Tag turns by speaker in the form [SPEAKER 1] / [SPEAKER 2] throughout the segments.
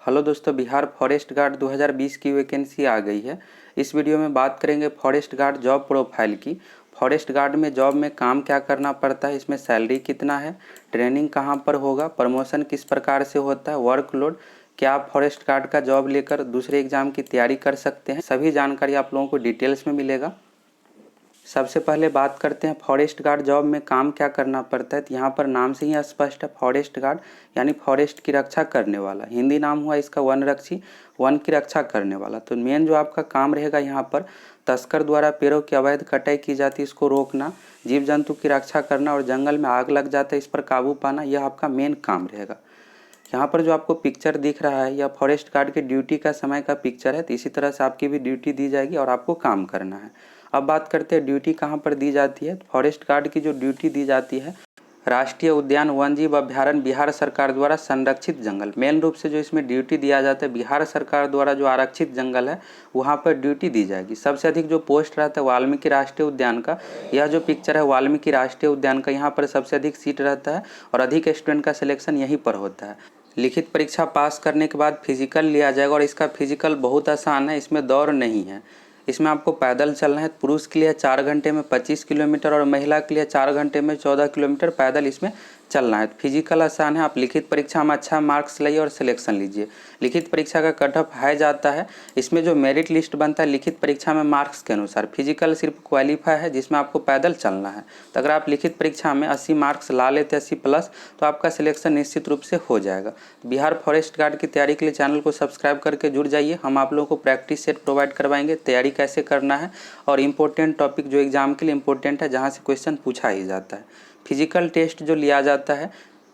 [SPEAKER 1] Hello दोस्तों, Bihar forest guard 2020 की vacancy आ गई है। इस वीडियो में बात करेंगे फॉरेस्ट गार्ड जॉब प्रोफाइल की। फॉरेस्ट गार्ड में जॉब में काम क्या करना पड़ता है, इसमें सैलरी कितना है, ट्रेनिंग कहाँ पर होगा, प्रमोशन किस प्रकार से होता है, वर्कलोड, क्या आप फॉरेस्ट गार्ड का जॉब लेकर दूसरे एग्जाम की तैयारी कर सकते हैं, सभी जानकारी आप लोगों को डिटेल्स में मिलेगा। सबसे पहले बात करते हैं फॉरेस्ट गार्ड जॉब में काम क्या करना पड़ता है। तो यहाँ पर नाम से ही स्पष्ट है, फॉरेस्ट गार्ड यानी फॉरेस्ट की रक्षा करने वाला। हिंदी नाम हुआ इसका वनरक्षी, वन की रक्षा करने वाला। तो मेन जो आपका काम रहेगा यहाँ पर, तस्कर द्वारा पेड़ों की अवैध कटाई की जाती है, इसको रोकना, जीव जंतु की रक्षा करना और जंगल में आग लग जाता है इस पर काबू पाना, यह आपका मेन काम रहेगा। यहाँ पर जो आपको पिक्चर दिख रहा है यह फॉरेस्ट गार्ड के ड्यूटी का समय का पिक्चर है। तो इसी तरह से आपकी भी ड्यूटी दी जाएगी और आपको काम करना है। अब बात करते हैं ड्यूटी कहाँ पर दी जाती है। फॉरेस्ट गार्ड की जो ड्यूटी दी जाती है, राष्ट्रीय उद्यान वन जीव अभ्यारण्य बिहार सरकार द्वारा संरक्षित जंगल, मेन रूप से जो इसमें ड्यूटी दिया जाता है बिहार सरकार द्वारा जो आरक्षित जंगल है वहाँ पर ड्यूटी दी जाएगी। सबसे अधिक जो पोस्ट रहता है वाल्मीकि राष्ट्रीय उद्यान का, यह जो पिक्चर है वाल्मीकि राष्ट्रीय उद्यान का, यहाँ पर सबसे अधिक सीट रहता है और अधिक स्टूडेंट का सिलेक्शन यहीं पर होता है। लिखित परीक्षा पास करने के बाद फिजिकल लिया जाएगा और इसका फिजिकल बहुत आसान है, इसमें दौड़ नहीं है। इसमें आपको पैदल चलना है। पुरुष के लिए 4 घंटे में 25 किलोमीटर और महिला के लिए 4 घंटे में 14 किलोमीटर पैदल इसमें चलना है। फिजिकल आसान है। आप लिखित परीक्षा में अच्छा मार्क्स लाइए और सिलेक्शन लीजिए। लिखित परीक्षा का कट ऑफ हाई जाता है। इसमें जो मेरिट लिस्ट बनता है लिखित परीक्षा में मार्क्स के अनुसार, फिजिकल सिर्फ क्वालिफाई है जिसमें आपको पैदल चलना है। तो अगर आप लिखित परीक्षा में 80 मार्क्स ला लेते 80 प्लस, तो आपका सिलेक्शन निश्चित रूप से हो जाएगा। बिहार फॉरेस्ट गार्ड की तैयारी के लिए चैनल को सब्सक्राइब करके जुड़ जाइए। हम आप लोगों को प्रैक्टिस सेट प्रोवाइड करवाएंगे, तैयारी कैसे करना है और इम्पोर्टेंट टॉपिक जो एग्जाम के लिए इम्पोर्टेंट है, जहाँ से क्वेश्चन पूछा ही जाता है। फिजिकल टेस्ट जो लिया जाता है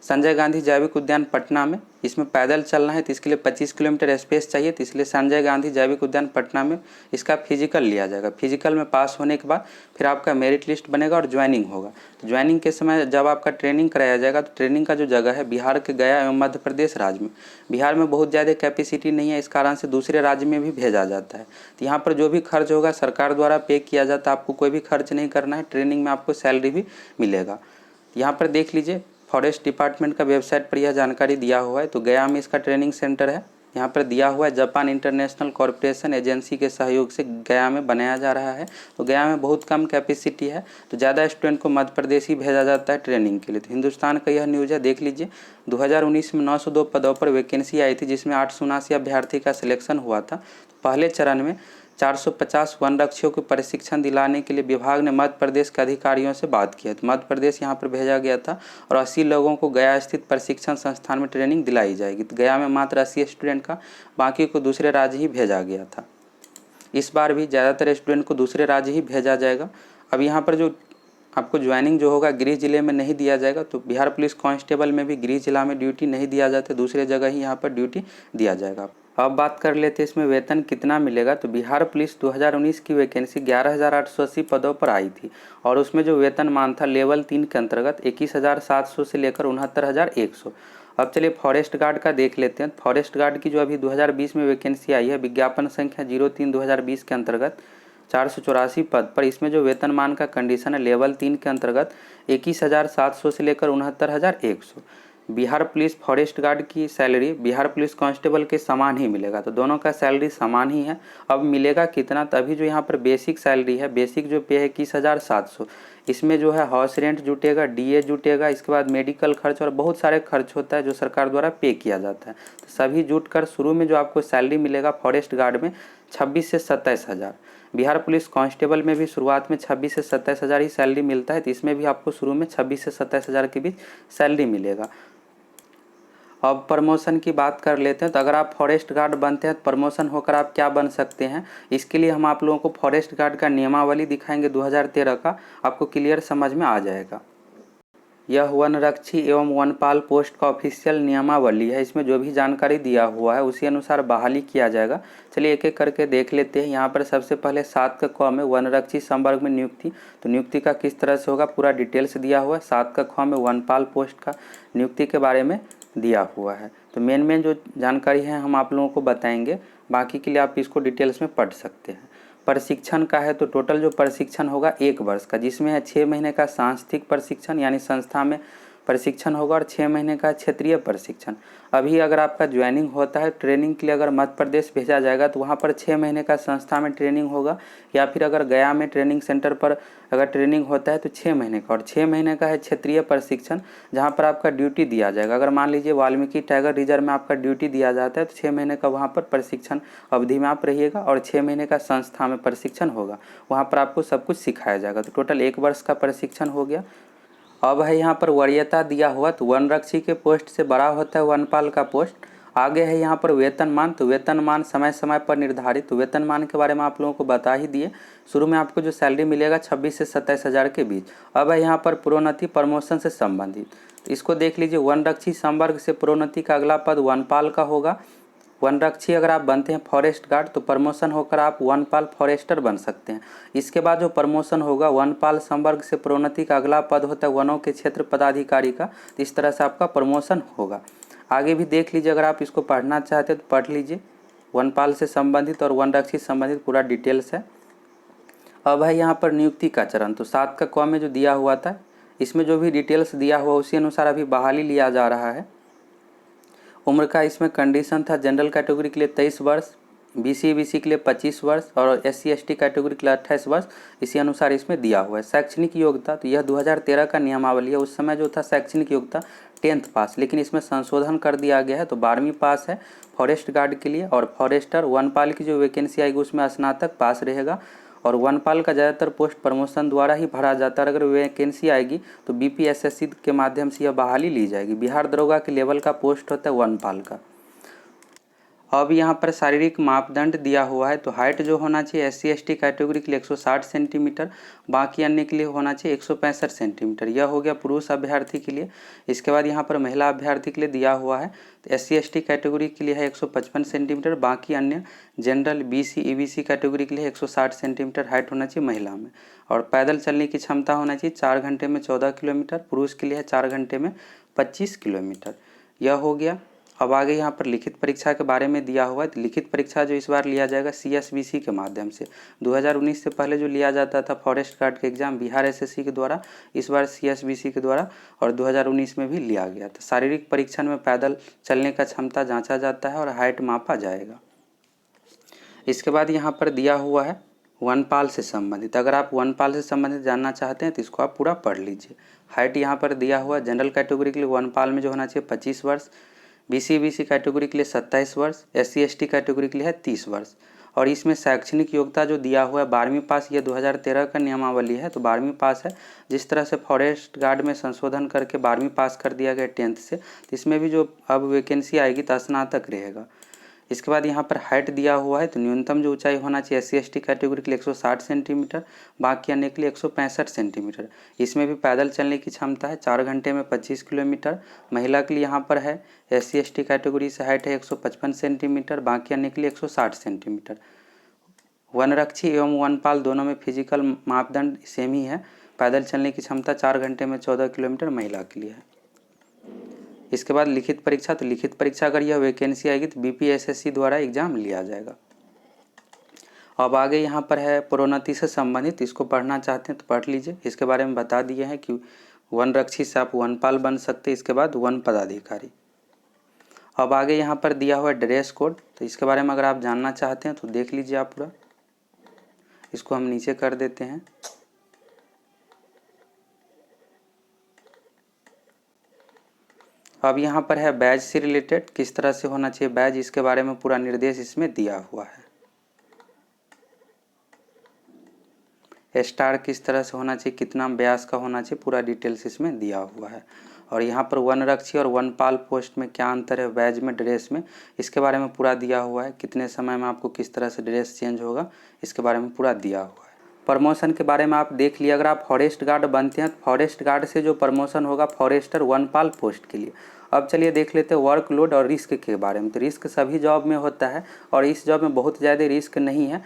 [SPEAKER 1] संजय गांधी जैविक उद्यान पटना में, इसमें पैदल चलना है तो इसके लिए 25 किलोमीटर स्पेस चाहिए। तो इसलिए संजय गांधी जैविक उद्यान पटना में इसका फिजिकल लिया जाएगा। फिजिकल में पास होने के बाद फिर आपका मेरिट लिस्ट बनेगा और ज्वाइनिंग होगा। तो ज्वाइनिंग के समय जब आपका ट्रेनिंग कराया जाएगा, तो ट्रेनिंग का जो जगह है बिहार के गया एवं मध्य प्रदेश राज्य में। बिहार में बहुत ज़्यादा कैपेसिटी नहीं है, इस कारण से दूसरे राज्य में भी भेजा जाता है। तो यहाँ पर जो भी खर्च होगा सरकार द्वारा पे किया जाता है, आपको कोई भी खर्च नहीं करना है। ट्रेनिंग में आपको सैलरी भी मिलेगा। यहाँ पर देख लीजिए, फॉरेस्ट डिपार्टमेंट का वेबसाइट पर यह जानकारी दिया हुआ है। तो गया में इसका ट्रेनिंग सेंटर है, यहाँ पर दिया हुआ है। जापान इंटरनेशनल कॉरपोरेशन एजेंसी के सहयोग से गया में बनाया जा रहा है। तो गया में बहुत कम कैपेसिटी है, तो ज़्यादा स्टूडेंट को मध्य प्रदेश ही भेजा जाता है ट्रेनिंग के लिए। तो हिंदुस्तान का यह न्यूज़ है, देख लीजिए। 2019 में 902 पदों पर वैकेंसी आई थी, जिसमें 879 अभ्यर्थी का सिलेक्शन हुआ था। पहले चरण में 450 वन रक्षियों को प्रशिक्षण दिलाने के लिए विभाग ने मध्य प्रदेश के अधिकारियों से बात की है। तो मध्य प्रदेश यहाँ पर भेजा गया था और 80 लोगों को गया स्थित प्रशिक्षण संस्थान में ट्रेनिंग दिलाई जाएगी। तो गया में मात्र 80 स्टूडेंट का, बाकी को दूसरे राज्य ही भेजा गया था। इस बार भी ज़्यादातर स्टूडेंट को दूसरे राज्य ही भेजा जाएगा। अब यहाँ पर जो आपको ज्वाइनिंग जो होगा गृह जिले में नहीं दिया जाएगा। तो बिहार पुलिस कांस्टेबल में भी गृह जिला में ड्यूटी नहीं दिया जाता, दूसरे जगह ही यहाँ पर ड्यूटी दिया जाएगा। अब बात कर लेते हैं इसमें वेतन कितना मिलेगा। तो बिहार पुलिस 2019 की वैकेंसी 11,880 पदों पर आई थी और उसमें जो वेतनमान था लेवल 3 के अंतर्गत 21,700 से लेकर 69,100। अब चलिए फॉरेस्ट गार्ड का देख लेते हैं। फॉरेस्ट गार्ड की जो अभी 2020 में वैकेंसी आई है, विज्ञापन संख्या 03/2020 के अंतर्गत 484 पद पर, इसमें जो वेतनमान का कंडीशन है लेवल 3 के अंतर्गत 21,700 से लेकर 69,100। बिहार पुलिस फॉरेस्ट गार्ड की सैलरी बिहार पुलिस कांस्टेबल के समान ही मिलेगा। तो दोनों का सैलरी समान ही है। अब मिलेगा कितना, तभी जो यहाँ पर बेसिक सैलरी है, बेसिक जो पे है 21,700, इसमें जो है हाउस रेंट जुटेगा, डीए जुटेगा, इसके बाद मेडिकल खर्च और बहुत सारे खर्च होता है जो सरकार द्वारा पे किया जाता है। तो सभी जुट कर शुरू में जो आपको सैलरी मिलेगा फॉरेस्ट गार्ड में 26 से 27 हज़ार। बिहार पुलिस कांस्टेबल में भी शुरुआत में 26 से 27 हज़ार ही सैलरी मिलता है। तो इसमें भी आपको शुरू में 26 से 27 हज़ार के बीच सैलरी मिलेगा। अब प्रमोशन की बात कर लेते हैं। तो अगर आप फॉरेस्ट गार्ड बनते हैं तो प्रमोशन होकर आप क्या बन सकते हैं, इसके लिए हम आप लोगों को फॉरेस्ट गार्ड का नियमावली दिखाएंगे 2013 का, आपको क्लियर समझ में आ जाएगा। यह वनरक्षी एवं वनपाल पोस्ट का ऑफिशियल नियमावली है। इसमें जो भी जानकारी दिया हुआ है उसी अनुसार बहाली किया जाएगा। चलिए एक एक करके देख लेते हैं। यहाँ पर सबसे पहले 7 का क में वनरक्षी संवर्ग में नियुक्ति, तो नियुक्ति का किस तरह से होगा पूरा डिटेल्स दिया हुआ है। 7 का ख में वनपाल पोस्ट का नियुक्ति के बारे में दिया हुआ है। तो मेन जो जानकारी है हम आप लोगों को बताएंगे, बाकी के लिए आप इसको डिटेल्स में पढ़ सकते हैं। प्रशिक्षण का है तो टोटल जो प्रशिक्षण होगा 1 वर्ष का, जिसमें है 6 महीने का सांस्कृतिक प्रशिक्षण यानी संस्था में प्रशिक्षण होगा और 6 महीने का क्षेत्रीय प्रशिक्षण। अभी अगर आपका ज्वाइनिंग होता है, ट्रेनिंग के लिए अगर मध्य प्रदेश भेजा जाएगा तो वहाँ पर 6 महीने का संस्था में ट्रेनिंग होगा, या फिर अगर गया में ट्रेनिंग सेंटर पर अगर ट्रेनिंग होता है तो 6 महीने का, और 6 महीने का है क्षेत्रीय प्रशिक्षण जहाँ पर आपका ड्यूटी दिया जाएगा। अगर मान लीजिए वाल्मीकि टाइगर रिजर्व में आपका ड्यूटी दिया जाता है तो 6 महीने का वहाँ पर प्रशिक्षण अवधि में आप रहिएगा, और 6 महीने का संस्था में प्रशिक्षण होगा, वहाँ पर आपको सब कुछ सिखाया जाएगा। तो टोटल 1 वर्ष का प्रशिक्षण हो गया। अब है यहाँ पर वरीयता दिया हुआ, तो वनरक्षी के पोस्ट से बड़ा होता है वनपाल का पोस्ट। आगे है यहाँ पर वेतनमान, तो वेतनमान समय समय पर निर्धारित, तो वेतनमान के बारे में आप लोगों को बता ही दिए। शुरू में आपको जो सैलरी मिलेगा 26 से 27 हज़ार के बीच। अब है यहाँ पर प्रोन्नति प्रमोशन से संबंधित, तो इसको देख लीजिए। वनरक्षी संवर्ग से प्रोन्नति का अगला पद वनपाल का होगा। वनरक्षी अगर आप बनते हैं फॉरेस्ट गार्ड तो प्रमोशन होकर आप वनपाल फॉरेस्टर बन सकते हैं। इसके बाद जो प्रमोशन होगा वनपाल संवर्ग से प्रोन्नति का अगला पद होता है वनों के क्षेत्र पदाधिकारी का, तो इस तरह से आपका प्रमोशन होगा। आगे भी देख लीजिए, अगर आप इसको पढ़ना चाहते हैं तो पढ़ लीजिए। वनपाल से संबंधित और वनरक्षी से संबंधित पूरा डिटेल्स है। अब है यहाँ पर नियुक्ति का चरण, तो 7 का क में जो दिया हुआ था इसमें जो भी डिटेल्स दिया हुआ उसी अनुसार अभी बहाली लिया जा रहा है। उम्र का इसमें कंडीशन था जनरल कैटेगरी के लिए 23 वर्ष, BC के लिए 25 वर्ष और SC ST कैटेगरी के लिए 28 वर्ष, इसी अनुसार इसमें दिया हुआ है। शैक्षणिक योग्यता, तो यह 2013 का नियमावली है। उस समय जो था शैक्षणिक योग्यता 10th पास, लेकिन इसमें संशोधन कर दिया गया है तो 12वीं पास है फॉरेस्ट गार्ड के लिए, और फॉरेस्टर वनपाल की जो वैकेंसी आएगी उसमें स्नातक पास रहेगा। और वनपाल का ज़्यादातर पोस्ट प्रमोशन द्वारा ही भरा जाता है। अगर वैकेंसी आएगी तो BPSSC के माध्यम से यह बहाली ली जाएगी। बिहार दरोगा के लेवल का पोस्ट होता है वनपाल का। अब यहाँ पर शारीरिक मापदंड दिया हुआ है, तो हाइट जो होना चाहिए SC ST कैटेगरी के लिए 160 सेंटीमीटर, बाकी अन्य के लिए होना चाहिए 165 सेंटीमीटर। यह हो गया पुरुष अभ्यर्थी के लिए। इसके बाद यहाँ पर महिला अभ्यर्थी के लिए दिया हुआ है, तो SC ST कैटेगरी के लिए है 155 सेंटीमीटर, बाकी अन्य जनरल BC EBC कैटेगरी के लिए 160 सेंटीमीटर हाइट होना चाहिए महिला में। और पैदल चलने की क्षमता होना चाहिए 4 घंटे में 14 किलोमीटर, पुरुष के लिए है 4 घंटे में 25 किलोमीटर। यह हो गया। अब आगे यहाँ पर लिखित परीक्षा के बारे में दिया हुआ है, तो लिखित परीक्षा जो इस बार लिया जाएगा CSBC के माध्यम से। 2019 से पहले जो लिया जाता था फॉरेस्ट गार्ड के एग्जाम बिहार SSC के द्वारा, इस बार CSBC के द्वारा, और 2019 में भी लिया गया था। शारीरिक परीक्षण में पैदल चलने का क्षमता जांचा जाता है और हाइट मापा जाएगा। इसके बाद यहाँ पर दिया हुआ है वनपाल से संबंधित। अगर आप वनपाल से संबंधित जानना चाहते हैं तो इसको आप पूरा पढ़ लीजिए। हाइट यहाँ पर दिया हुआ है, जनरल कैटेगरी के लिए वनपाल में जो होना चाहिए 25 वर्ष, BC EBC कैटेगरी के लिए 27 वर्ष, SC ST कैटेगरी के लिए है 30 वर्ष। और इसमें शैक्षणिक योग्यता जो दिया हुआ है 12वीं पास, ये 2013 का नियमावली है तो 12वीं पास है। जिस तरह से फॉरेस्ट गार्ड में संशोधन करके 12वीं पास कर दिया गया 10th से, तो इसमें भी जो अब वैकेंसी आएगी तो स्नातक रहेगा। इसके बाद यहाँ पर हाइट दिया हुआ है, तो न्यूनतम जो ऊंचाई होना चाहिए SC ST कैटेगरी के लिए 160 सेंटीमीटर, बाकी अन्य के लिए 165 सेंटीमीटर। इसमें भी पैदल चलने की क्षमता है 4 घंटे में 25 किलोमीटर। महिला के लिए यहाँ पर है SC ST कैटेगरी से हाइट है 155 सेंटीमीटर, बाकी अन्य के लिए 160 सेंटीमीटर। वनरक्षी एवं वनपाल दोनों में फिजिकल मापदंड सेम ही है। पैदल चलने की क्षमता 4 घंटे में 14 किलोमीटर महिला के लिए है। इसके बाद लिखित परीक्षा, तो लिखित परीक्षा अगर यह वैकेंसी आएगी तो BPSSC द्वारा एग्जाम लिया जाएगा। अब आगे यहाँ पर है प्रोन्नति से संबंधित, इसको पढ़ना चाहते हैं तो पढ़ लीजिए। इसके बारे में बता दिए हैं कि वनरक्षी से आप वनपाल बन सकते हैं, इसके बाद वन पदाधिकारी। अब आगे यहाँ पर दिया हुआ है ड्रेस कोड, तो इसके बारे में अगर आप जानना चाहते हैं तो देख लीजिए आप पूरा। इसको हम नीचे कर देते हैं। अब यहाँ पर है बैज से रिलेटेड, किस तरह से होना चाहिए बैज, इसके बारे में पूरा निर्देश इसमें दिया हुआ है। स्टार किस तरह से होना चाहिए, कितना व्यास का होना चाहिए, पूरा डिटेल्स इसमें दिया हुआ है। और यहाँ पर वनरक्षी और वनपाल पोस्ट में क्या अंतर है बैज में, ड्रेस में, इसके बारे में पूरा दिया हुआ है। कितने समय में आपको किस तरह से ड्रेस चेंज होगा, इसके बारे में पूरा दिया हुआ है। प्रमोशन के बारे में आप देख लिया। अगर आप फॉरेस्ट गार्ड बनते हैं तो फॉरेस्ट गार्ड से जो प्रमोशन होगा फॉरेस्टर वनपाल पोस्ट के लिए। अब चलिए देख लेते हैं वर्कलोड और रिस्क के बारे में। तो रिस्क सभी जॉब में होता है और इस जॉब में बहुत ज़्यादा रिस्क नहीं है।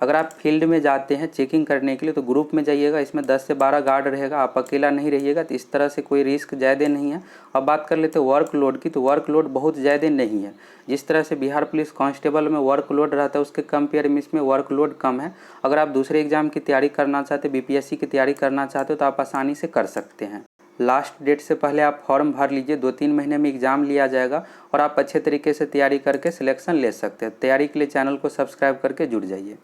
[SPEAKER 1] अगर आप फील्ड में जाते हैं चेकिंग करने के लिए तो ग्रुप में जाइएगा, इसमें 10 से 12 गार्ड रहेगा, आप अकेला नहीं रहिएगा, तो इस तरह से कोई रिस्क ज़्यादा नहीं है। अब बात कर लेते हैं वर्कलोड की, तो वर्कलोड बहुत ज़्यादा नहीं है। जिस तरह से बिहार पुलिस कांस्टेबल में वर्कलोड रहता है उसके कंपेयर में इसमें वर्कलोड कम है। अगर आप दूसरे एग्जाम की तैयारी करना चाहते हैं, BPSC की तैयारी करना चाहते हो तो आप आसानी से कर सकते हैं। लास्ट डेट से पहले आप फॉर्म भर लीजिए। 2-3 महीने में एग्ज़ाम लिया जाएगा और आप अच्छे तरीके से तैयारी करके सिलेक्शन ले सकते हैं। तैयारी के लिए चैनल को सब्सक्राइब करके जुड़ जाइए।